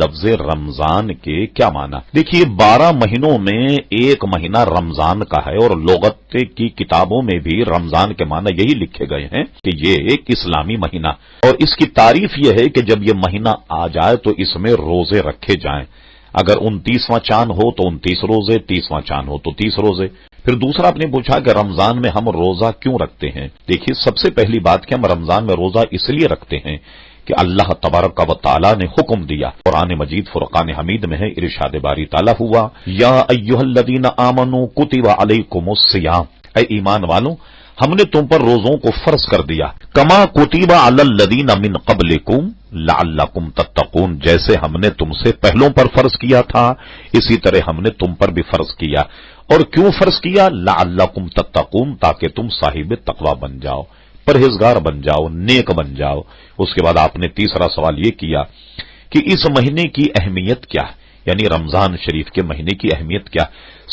لفظ رمضان کے کیا معنی؟ دیکھیے 12 مہینوں میں ایک مہینہ رمضان کا ہے، اور لغت کی کتابوں میں بھی رمضان کے معنی یہی لکھے گئے ہیں کہ یہ ایک اسلامی مہینہ، اور اس کی تعریف یہ ہے کہ جب یہ مہینہ آ جائے تو اس میں روزے رکھے جائیں۔ اگر 29واں چاند ہو تو 29 روزے، 30واں چاند ہو تو 30 روزے۔ پھر دوسرا آپ نے پوچھا کہ رمضان میں ہم روزہ کیوں رکھتے ہیں؟ دیکھیے سب سے پہلی بات کہ ہم رمضان میں روزہ اس لیے رکھتے ہیں کہ اللہ تبارک و تعالی نے حکم دیا۔ قرآن مجید فرقان حمید میں ہے، ارشاد باری تعالی ہوا یا ایھا الذین آمنوا کتب علیکم الصیام، اے ایمان والوں ہم نے تم پر روزوں کو فرض کر دیا، کما کتب علی الذین من قبلکم لعلکم تتقون، جیسے ہم نے تم سے پہلوں پر فرض کیا تھا اسی طرح ہم نے تم پر بھی فرض کیا۔ اور کیوں فرض کیا؟ لعلکم تتقون، تاکہ تم صاحب تقوی بن جاؤ، پرہیزگار بن جاؤ، نیک بن جاؤ۔ اس کے بعد آپ نے تیسرا سوال یہ کیا کہ اس مہینے کی اہمیت کیا ہے، یعنی رمضان شریف کے مہینے کی اہمیت کیا؟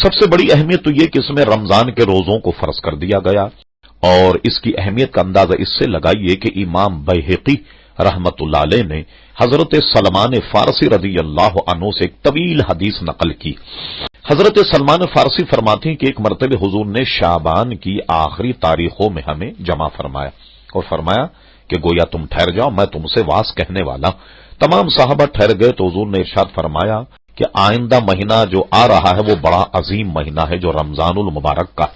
سب سے بڑی اہمیت تو یہ کہ اس میں رمضان کے روزوں کو فرض کر دیا گیا، اور اس کی اہمیت کا اندازہ اس سے لگائیے کہ امام بیہقی رحمت اللہ علیہ نے حضرت سلمان فارسی رضی اللہ عنہ سے ایک طویل حدیث نقل کی۔ حضرت سلمان فارسی فرماتے ہیں کہ ایک مرتبہ حضور نے شعبان کی آخری تاریخوں میں ہمیں جمع فرمایا اور فرمایا کہ گویا تم ٹھہر جاؤ، میں تم سے واز کہنے والا۔ تمام صحابہ ٹھہر گئے تو حضور نے ارشاد فرمایا کہ آئندہ مہینہ جو آ رہا ہے وہ بڑا عظیم مہینہ ہے، جو رمضان المبارک کا،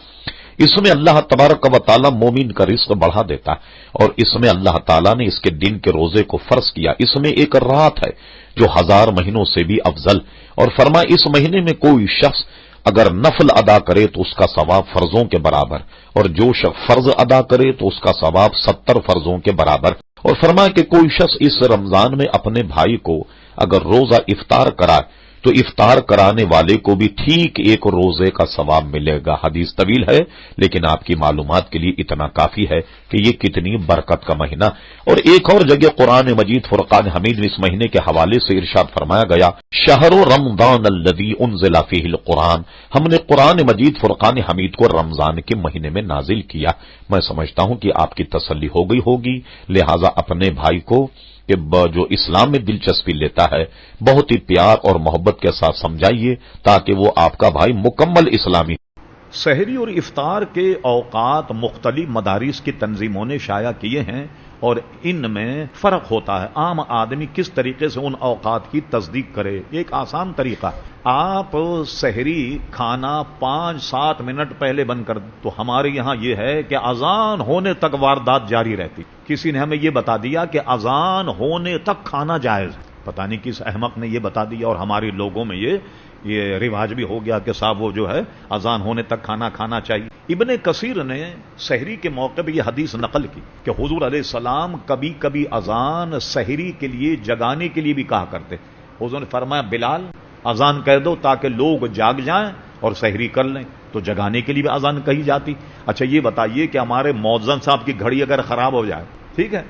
اس میں اللہ تبارک و تعالی مومن کا رزق بڑھا دیتا ہے، اور اس میں اللہ تعالیٰ نے اس کے دن کے روزے کو فرض کیا۔ اس میں ایک رات ہے جو 1000 مہینوں سے بھی افضل، اور فرمایا اس مہینے میں کوئی شخص اگر نفل ادا کرے تو اس کا ثواب فرضوں کے برابر، اور جو شخص فرض ادا کرے تو اس کا ثواب 70 فرضوں کے برابر۔ اور فرمایا کہ کوئی شخص اس رمضان میں اپنے بھائی کو اگر روزہ افطار کرائے تو افطار کرانے والے کو بھی ٹھیک ایک روزے کا ثواب ملے گا۔ حدیث طویل ہے لیکن آپ کی معلومات کے لیے اتنا کافی ہے کہ یہ کتنی برکت کا مہینہ۔ اور ایک اور جگہ قرآن مجید فرقان حمید میں اس مہینے کے حوالے سے ارشاد فرمایا گیا شہر رمضان الذی انزل فیہ القرآن، ہم نے قرآن مجید فرقان حمید کو رمضان کے مہینے میں نازل کیا۔ میں سمجھتا ہوں کہ آپ کی تسلی ہو گئی ہوگی، لہٰذا اپنے بھائی کو کہ جو اسلام میں دلچسپی لیتا ہے بہت ہی پیار اور محبت کے ساتھ سمجھائیے تاکہ وہ آپ کا بھائی مکمل اسلامی۔ سحری اور افطار کے اوقات مختلف مدارس کی تنظیموں نے شائع کیے ہیں، اور ان میں فرق ہوتا ہے۔ عام آدمی کس طریقے سے ان اوقات کی تصدیق کرے؟ ایک آسان طریقہ، آپ سحری کھانا 5-7 منٹ پہلے بند کر دیں۔ تو ہمارے یہاں یہ ہے کہ اذان ہونے تک واردات جاری رہتی۔ کسی نے ہمیں یہ بتا دیا کہ اذان ہونے تک کھانا جائز، پتہ نہیں کس احمق نے یہ بتا دیا، اور ہمارے لوگوں میں یہ رواج بھی ہو گیا کہ صاحب وہ جو ہے اذان ہونے تک کھانا کھانا چاہیے۔ ابن کثیر نے سحری کے موقع پہ یہ حدیث نقل کی کہ حضور علیہ السلام کبھی کبھی اذان سحری کے لیے جگانے کے لیے بھی کہا کرتے۔ حضور نے فرمایا بلال اذان کہہ دو تاکہ لوگ جاگ جائیں اور سحری کر لیں، تو جگانے کے لیے بھی اذان کہی جاتی۔ اچھا یہ بتائیے کہ ہمارے مؤذن صاحب کی گھڑی اگر خراب ہو جائے، ٹھیک ہے،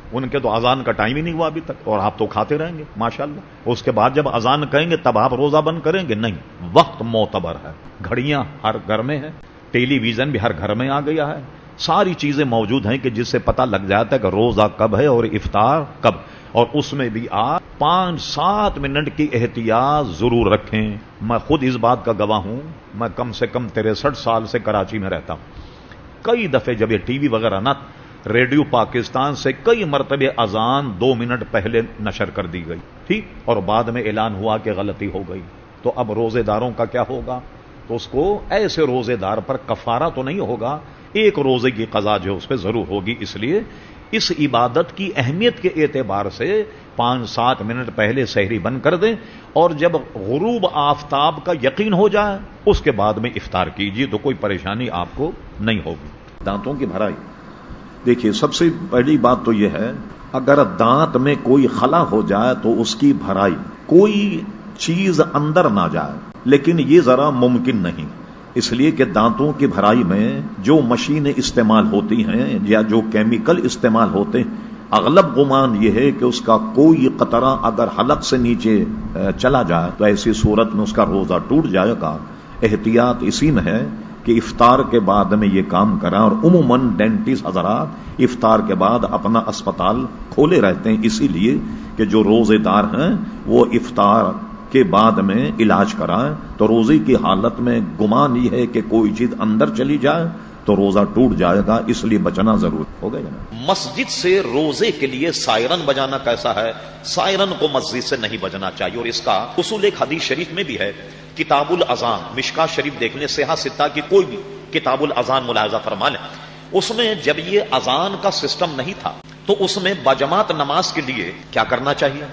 ان کے تو اذان کا ٹائم ہی نہیں ہوا ابھی تک، اور آپ تو کھاتے رہیں گے ماشاءاللہ، اس کے بعد جب اذان کہیں گے تب آپ روزہ بند کریں گے؟ نہیں، وقت معتبر ہے، گھڑیاں ہر گھر میں ہیں، ٹیلی ویژن بھی ہر گھر میں آ گیا ہے، ساری چیزیں موجود ہیں کہ جس سے پتہ لگ جاتا ہے کہ روزہ کب ہے اور افطار کب، اور اس میں بھی آپ 5-7 منٹ کی احتیاط ضرور رکھیں۔ میں خود اس بات کا گواہ ہوں، میں کم سے کم 63 سال سے کراچی میں رہتا ہوں۔ کئی دفعے جب یہ ٹی وی وغیرہ نہ، ریڈیو پاکستان سے کئی مرتبہ اذان 2 منٹ پہلے نشر کر دی گئی، ٹھیک، اور بعد میں اعلان ہوا کہ غلطی ہو گئی۔ تو اب روزے داروں کا کیا ہوگا؟ تو اس کو ایسے روزے دار پر کفارہ تو نہیں ہوگا، ایک روزے کی قضا جو اس پہ ضرور ہوگی۔ اس لیے اس عبادت کی اہمیت کے اعتبار سے 5-7 منٹ پہلے سحری بند کر دیں، اور جب غروب آفتاب کا یقین ہو جائے اس کے بعد میں افطار کیجیے، تو کوئی پریشانی آپ کو نہیں ہوگی۔ دانتوں کی بھرائی، دیکھیے سب سے پہلی بات تو یہ ہے اگر دانت میں کوئی خلا ہو جائے تو اس کی بھرائی، کوئی چیز اندر نہ جائے، لیکن یہ ذرا ممکن نہیں، اس لیے کہ دانتوں کی بھرائی میں جو مشینیں استعمال ہوتی ہیں یا جو کیمیکل استعمال ہوتے ہیں، اغلب گمان یہ ہے کہ اس کا کوئی قطرہ اگر حلق سے نیچے چلا جائے تو ایسی صورت میں اس کا روزہ ٹوٹ جائے گا۔ احتیاط اسی میں ہے کہ افطار کے بعد میں یہ کام کریں، اور عموماً ڈینٹسٹ حضرات افطار کے بعد اپنا اسپتال کھولے رہتے ہیں، اسی لیے کہ جو روزے دار ہیں وہ افطار کے بعد میں علاج کرائیں، تو روزے کی حالت میں گمان یہ ہے کہ کوئی چیز اندر چلی جائے تو روزہ ٹوٹ جائے گا، اس لیے بچنا ضرور ہوگا۔ مسجد سے روزے کے لیے سائرن بجانا کیسا ہے؟ سائرن کو مسجد سے نہیں بجنا چاہیے، اور اس کا اصول ایک حدیث شریف میں بھی ہے، کتاب الاذان، مشکاۃ شریف دیکھ لیں، صحیح ستہ کی کوئی بھی کتاب الاذان ملاحظہ فرما لیں، اس میں جب یہ اذان کا سسٹم نہیں تھا تو اس میں باجماعت نماز کے لیے کیا کرنا چاہیے،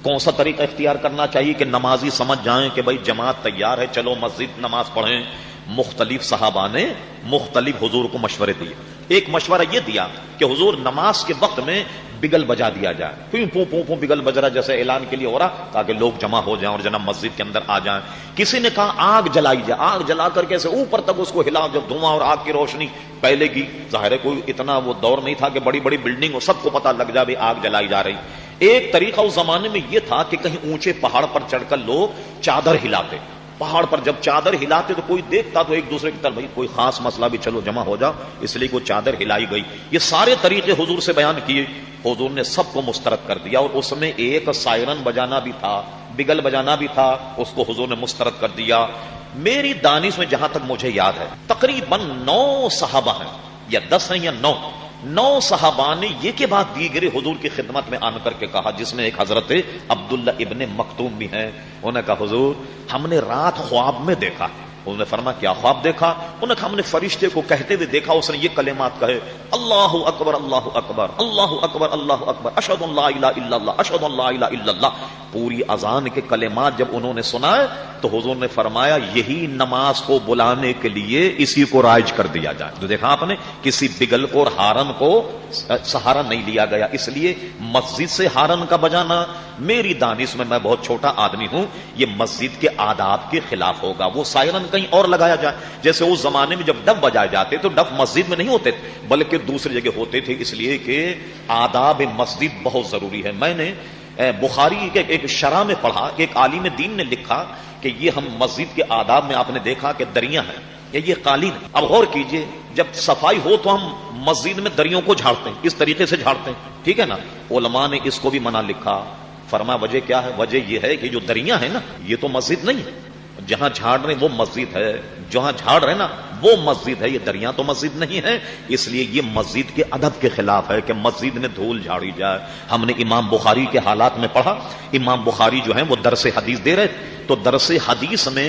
کون سا طریقہ اختیار کرنا چاہیے کہ نمازی سمجھ جائیں کہ بھائی جماعت تیار ہے، چلو مسجد نماز پڑھیں۔ مختلف صحابہ نے مختلف حضور کو مشورے دیے۔ ایک مشورہ یہ دیا کہ حضور نماز کے وقت میں بگل بجا دیا جائے، پوں پوں پوں پوں بگل بج رہا جیسے اعلان کے لیے ہو رہا، تاکہ لوگ جمع ہو جائیں اور جناب مسجد کے اندر آ جائیں۔ کسی نے کہا آگ جلائی جائے، آگ جلا کر کے اوپر تک اس کو ہلا، جب دھواں اور آگ کی روشنی پہلے کی، ظاہر ہے کوئی اتنا وہ دور نہیں تھا کہ بڑی بڑی بلڈنگ ہو سب کو پتہ لگ جائے بھی آگ جلائی جا رہی۔ ایک طریقہ اس زمانے میں یہ تھا کہ کہیں اونچے پہاڑ پر چڑھ کر لوگ چادر ہلاتے، پہاڑ پر جب چادر ہلاتے تو کوئی دیکھتا تو ایک دوسرے کی طرف، بھائی کوئی خاص مسئلہ بھی چلو جمع ہو جاؤ، اس لیے کوئی چادر ہلائی گئی۔ یہ سارے طریقے حضور سے بیان کیے، حضور نے سب کو مسترد کر دیا، اور اس میں ایک سائرن بجانا بھی تھا، بگل بجانا بھی تھا، اس کو حضور نے مسترد کر دیا۔ میری دانش میں جہاں تک مجھے یاد ہے تقریباً 9 صحابہ ہیں، یا 10 ہیں یا 9 صحابہ نے یہ کہ بات دیگر حضور کی خدمت میں آن کر کے کہا، جس میں ایک حضرت عبداللہ ابن مکتوم بھی ہیں۔ انہوں نے کہا حضور ہم نے رات خواب میں دیکھا۔ انہوں نے فرمایا کیا خواب دیکھا؟ انہوں نے کہا ہم نے فرشتے کو کہتے ہوئے دیکھا، اس نے یہ کلمات کہے، اللہ اکبر اللہ اکبر اللہ اکبر اللہ اکبر اشہد ان لا الہ الا اللہ اشہد ان لا الہ الا اللہ۔ پوری اذان کے کلمات جب انہوں نے سنائے تو حضور نے فرمایا یہی نماز کو بلانے کے لیے اسی کو رائج کر دیا جائے۔ تو دیکھا آپ نے، کسی بگل کو اور ہارن کو سہارا نہیں لیا گیا، اس لیے مسجد سے ہارن کا بجانا میری دانش میں بہت چھوٹا آدمی ہوں، یہ مسجد کے آداب کے خلاف ہوگا۔ وہ سائرن کہیں اور لگایا جائے، جیسے اس زمانے میں جب ڈف بجائے جاتے تو ڈف مسجد میں نہیں ہوتے تھے بلکہ دوسری جگہ ہوتے تھے، اس لیے کہ آداب مسجد بہت ضروری ہے۔ میں نے بخاری کے ایک شرح میں پڑھا کہ ایک عالم دین نے لکھا کہ یہ ہم مسجد کے آداب میں آپ نے دیکھا کہ دریاں ہیں یا یہ قالین ہے۔ اب غور کیجئے، جب صفائی ہو تو ہم مسجد میں دریوں کو جھاڑتے ہیں، اس طریقے سے جھاڑتے ہیں، ٹھیک ہے نا؟ علماء نے اس کو بھی منع لکھا۔ فرمایا وجہ کیا ہے؟ وجہ یہ ہے کہ جو دریاں ہیں نا یہ تو مسجد نہیں ہے، جہاں جھاڑ رہے وہ مسجد ہے، جہاں جھاڑ رہے نا وہ مسجد ہے، یہ دریاں تو مسجد نہیں ہے، اس لیے یہ مسجد کے ادب کے خلاف ہے کہ مسجد میں دھول جھاڑی جائے۔ ہم نے امام بخاری کے حالات میں پڑھا، امام بخاری جو ہیں وہ درس حدیث دے رہے تو درس حدیث میں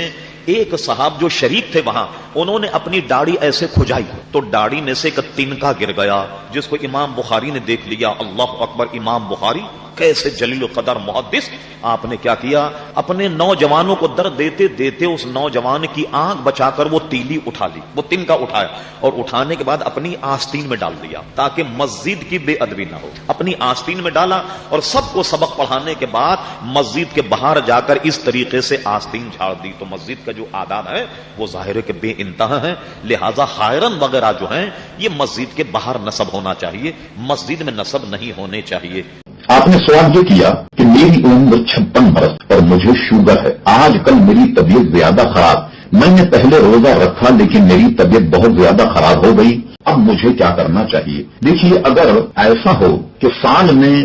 ایک صاحب جو شریک تھے وہاں، انہوں نے اپنی داڑھی ایسے کھجائی تو داڑھی میں سے ایک تنکا گر گیا، جس کو امام بخاری نے دیکھ لیا۔ اللہ اکبر! امام بخاری کیسے جلیل القدر محدث، آپ نے کیا کیا؟ اپنے نوجوانوں کو درد دیتے دیتے اس نوجوان کی آنکھ بچا کر وہ تیلی اٹھا لی، وہ تنکا اٹھایا، اور اٹھانے کے بعد اپنی آستین میں ڈال دیا تاکہ مسجد کی بے ادبی نہ ہو۔ اپنی آستین میں ڈالا اور سب کو سبق پڑھانے کے بعد مسجد کے باہر جا کر اس طریقے سے آستین جھاڑ دی۔ تو مسجد کا جو آداب ہے وہ ظاہر ہے کہ بے انتہا ہے، لہذا خائرن وغیرہ جو ہیں یہ مسجد کے باہر نصب ہونا چاہیے، مسجد میں نصب نہیں ہونے چاہیے۔ آپ نے سوال یہ کیا کہ میری عمر 56 برس اور مجھے شوگر ہے، آج کل میری طبیعت زیادہ خراب، میں نے پہلے روزہ رکھا لیکن میری طبیعت بہت زیادہ خراب ہو گئی، اب مجھے کیا کرنا چاہیے؟ دیکھیے، اگر ایسا ہو کہ سال میں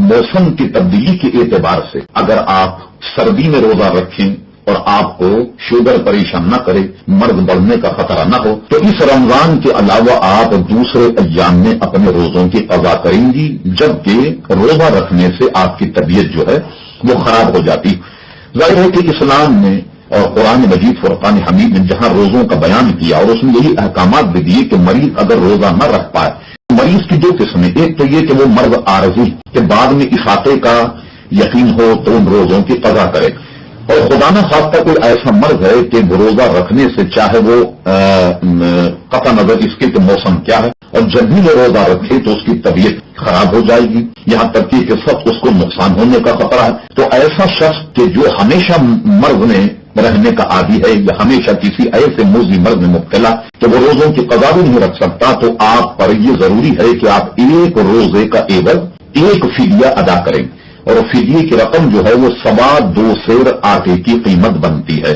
موسم کی تبدیلی کے اعتبار سے اگر آپ سردی میں روزہ رکھیں اور آپ کو شوگر پریشان نہ کرے، مرض بڑھنے کا خطرہ نہ ہو، تو اس رمضان کے علاوہ آپ دوسرے ایام میں اپنے روزوں کی قضا کریں گی، جبکہ روزہ رکھنے سے آپ کی طبیعت جو ہے وہ خراب ہو جاتی۔ ظاہر ہے کہ اسلام نے اور قرآن مجید فرقان حمید نے جہاں روزوں کا بیان کیا اور اس میں یہی احکامات بھی دیے کہ مریض اگر روزہ نہ رکھ پائے، مریض کی 2 قسمیں، ایک تو یہ کہ وہ مرض عارضی کہ بعد میں افاقے کا یقین ہو تو ان روزوں کی قضا کرے، اور خدا نہ خواستہ کوئی ایسا مرض ہے کہ روزہ رکھنے سے چاہے وہ قطع نظر اس کے کہ موسم کیا ہے، اور جب بھی وہ روزہ رکھے تو اس کی طبیعت خراب ہو جائے گی، یہاں تک کہ سب اس کو نقصان ہونے کا خطرہ ہے۔ تو ایسا شخص کہ جو ہمیشہ مرض میں رہنے کا عادی ہے یا ہمیشہ کسی ایسے موذی مرض میں مبتلا کہ وہ روزوں کی قضا بھی نہیں رکھ سکتا، تو آپ پر یہ ضروری ہے کہ آپ ایک روزے کا عوض ایک فدیہ ادا کریں، اور فدیے کی رقم جو ہے وہ 2.25 سیر آٹے کی قیمت بنتی ہے۔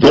2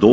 2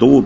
2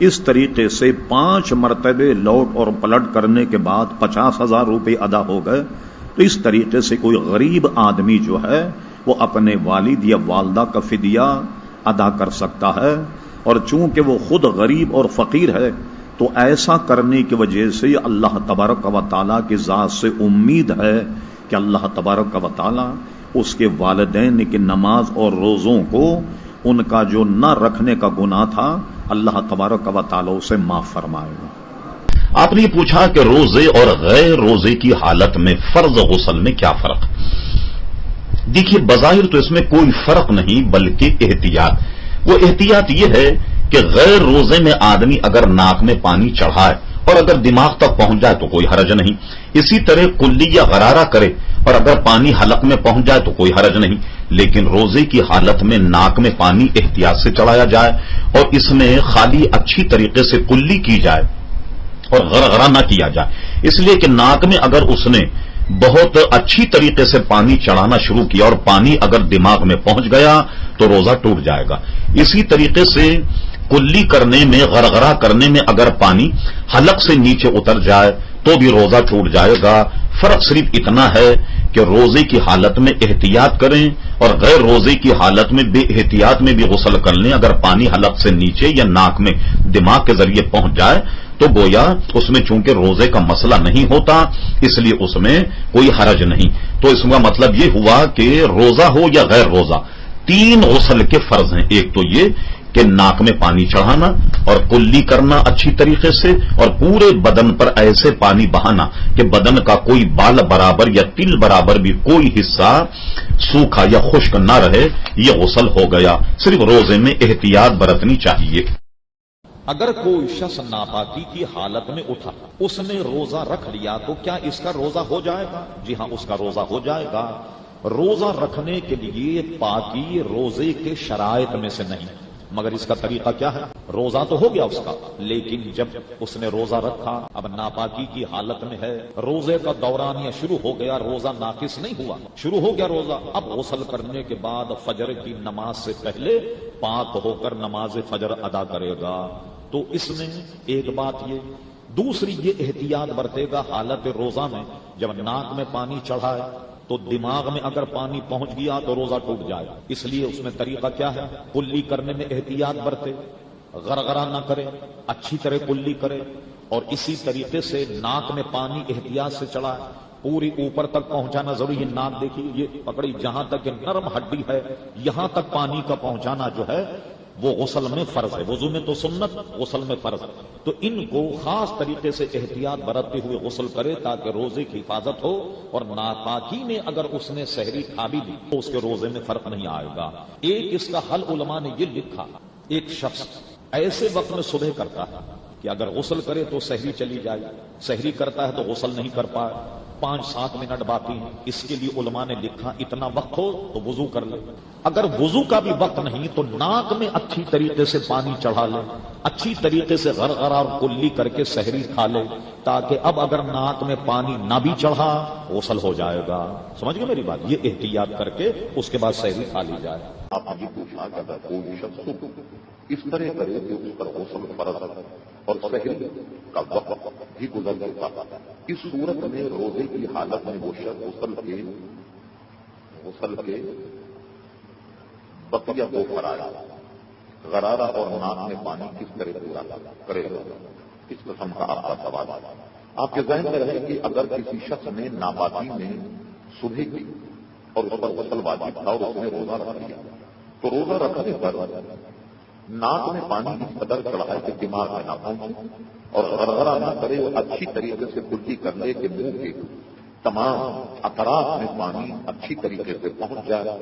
اس طریقے سے 5 مرتبے لوٹ اور پلٹ کرنے کے بعد 50,000 روپے ادا ہو گئے. تو اس طریقے سے کوئی غریب آدمی جو ہے وہ اپنے والد یا والدہ کا فدیہ ادا کر سکتا ہے. اور چونکہ وہ خود غریب اور فقیر ہے تو ایسا کرنے کی وجہ سے اللہ تبارک و تعالیٰ کی ذات سے امید ہے کہ اللہ تبارک و تعالیٰ اس کے والدین کی نماز اور روزوں کو ان کا جو نہ رکھنے کا گناہ تھا اللہ تبارک و تعالیٰ اسے معاف فرمائے گا. آپ نے پوچھا کہ روزے اور غیر روزے کی حالت میں فرض غسل میں کیا فرق؟ دیکھیے بظاہر تو اس میں کوئی فرق نہیں بلکہ احتیاط. وہ احتیاط یہ ہے کہ غیر روزے میں آدمی اگر ناک میں پانی چڑھائے اور اگر دماغ تک پہنچ جائے تو کوئی حرج نہیں. اسی طرح کلی یا غرارہ کرے اور اگر پانی حلق میں پہنچ جائے تو کوئی حرج نہیں. لیکن روزے کی حالت میں ناک میں پانی احتیاط سے چڑھایا جائے اور اس میں خالی اچھی طریقے سے کلی کی جائے اور غرغرہ نہ کیا جائے. اس لیے کہ ناک میں اگر اس نے بہت اچھی طریقے سے پانی چڑھانا شروع کیا اور پانی اگر دماغ میں پہنچ گیا تو روزہ ٹوٹ جائے گا. اسی طریقے سے کلی کرنے میں غرغرہ کرنے میں اگر پانی حلق سے نیچے اتر جائے تو بھی روزہ ٹوٹ جائے گا. فرق صرف اتنا ہے کہ روزے کی حالت میں احتیاط کریں اور غیر روزے کی حالت میں بے احتیاط میں بھی غسل کر لیں. اگر پانی حلق سے نیچے یا ناک میں دماغ کے ذریعے پہنچ جائے تو گویا اس میں چونکہ روزے کا مسئلہ نہیں ہوتا اس لیے اس میں کوئی حرج نہیں. تو اس کا مطلب یہ ہوا کہ روزہ ہو یا غیر روزہ 3 غسل کے فرض ہیں. ایک تو یہ کہ ناک میں پانی چڑھانا اور کلی کرنا اچھی طریقے سے اور پورے بدن پر ایسے پانی بہانا کہ بدن کا کوئی بال برابر یا تل برابر بھی کوئی حصہ سوکھا یا خشک نہ رہے. یہ غسل ہو گیا. صرف روزے میں احتیاط برتنی چاہیے. اگر کوئی شخص ناپاکی کی حالت میں اٹھا اس نے روزہ رکھ لیا تو کیا اس کا روزہ ہو جائے گا؟ جی ہاں اس کا روزہ ہو جائے گا. روزہ رکھنے کے لیے پاکی روزے کے شرائط میں سے نہیں مگر اس کا طریقہ کیا ہے؟ روزہ تو ہو گیا اس کا لیکن جب اس نے روزہ رکھا اب ناپاکی کی حالت میں ہے روزے کا دورانیہ شروع ہو گیا روزہ ناقص نہیں ہوا شروع ہو گیا روزہ. اب غسل کرنے کے بعد فجر کی نماز سے پہلے پاک ہو کر نماز فجر ادا کرے گا. تو اس میں ایک بات یہ دوسری یہ احتیاط برتے گا حالت روزہ میں جب ناک میں پانی چڑھائے تو دماغ میں اگر پانی پہنچ گیا تو روزہ ٹوٹ جائے. اس لیے اس میں طریقہ کیا ہے؟ کلی کرنے میں احتیاط برتے غرغرہ نہ کرے اچھی طرح کلی کرے اور اسی طریقے سے ناک میں پانی احتیاط سے چڑھائے پوری اوپر تک پہنچانا ضروری ہے. ناک دیکھیے یہ پکڑی جہاں تک نرم ہڈی ہے یہاں تک پانی کا پہنچانا جو ہے وہ غسل میں فرض ہے. وضو میں تو سنت غسل میں فرض ہے. تو ان کو خاص طریقے سے احتیاط برتتے ہوئے غسل کرے تاکہ روزے کی حفاظت ہو اور ناپاکی میں اگر اس نے سحری کھا بھی لی تو اس کے روزے میں فرق نہیں آئے گا. ایک اس کا حل علماء نے یہ لکھا ایک شخص ایسے وقت میں صبح کرتا ہے کہ اگر غسل کرے تو سحری چلی جائے سحری کرتا ہے تو غسل نہیں کر پائے 5-7 منٹ باقی ہیں. اس کے لیے علماء نے لکھا اتنا وقت ہو تو وضو کر لے. اگر وضو کا بھی وقت نہیں تو ناک میں اچھی طریقے سے پانی چڑھا لے اچھی طریقے سے غرغرہ اور کلی کر کے سحری کھا لے تاکہ اب اگر ناک میں پانی نہ بھی چڑھا غسل ہو جائے گا. سمجھ گئے میری بات؟ یہ احتیاط کر کے اس کے بعد سحری کھا لی جائے. آپ مجھے پوچھنا کہ اگر کوئی شخص اس طرح کرے کہ اس پر غسل فرض اور سحری کا وقت بھی گزر جاتا اس صورت میں روزے کی حالت میں وہ شخص غسل کے بقیہ کو فرایا غرارہ اور ناک میں پانی کس طرح پورا کرے گا اس قسم کا آپ کا سوال ہے. آپ کے ذہن میں رہے کہ اگر کسی شخص نے ناپاکی میں صبح کی اور اس پر غسل واجب تھا اور اس نے روزہ رکھ لیا تو روزہ رکھنے پر ناک میں پانی اس قدر چڑھائے کہ دماغ میں نہ پہنچے اور غرغرہ نہ کرے اور اچھی طریقے سے کلی کر لے کہ منہ کے تمام اطراف میں پانی اچھی طریقے سے پہنچ جائے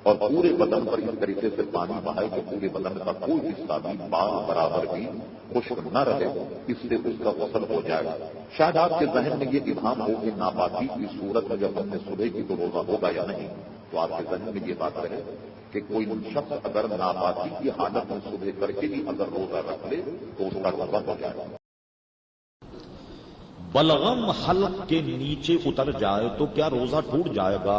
اور پورے بدن پر اس طریقے سے پانی بہائے کہ پورے بدن کا کوئی حصہ بھی بال برابر بھی خشک نہ رہے اس سے اس کا غسل ہو جائے گا. شاید آپ کے ذہن میں یہ ابہام ہو کہ ناپاکی کی صورت میں جب ہم نے صبح کی تو روزہ ہوگا یا نہیں تو آپ کے ذہن میں یہ بات رہے کہ کوئی شخص اگر ناپاکی کی حالت میں صبح کر کے بھی اگر روزہ رکھ لے تو اس کا روزہ ہو جائے گا. بلغم حلق کے نیچے اتر جائے تو کیا روزہ ٹوٹ جائے گا؟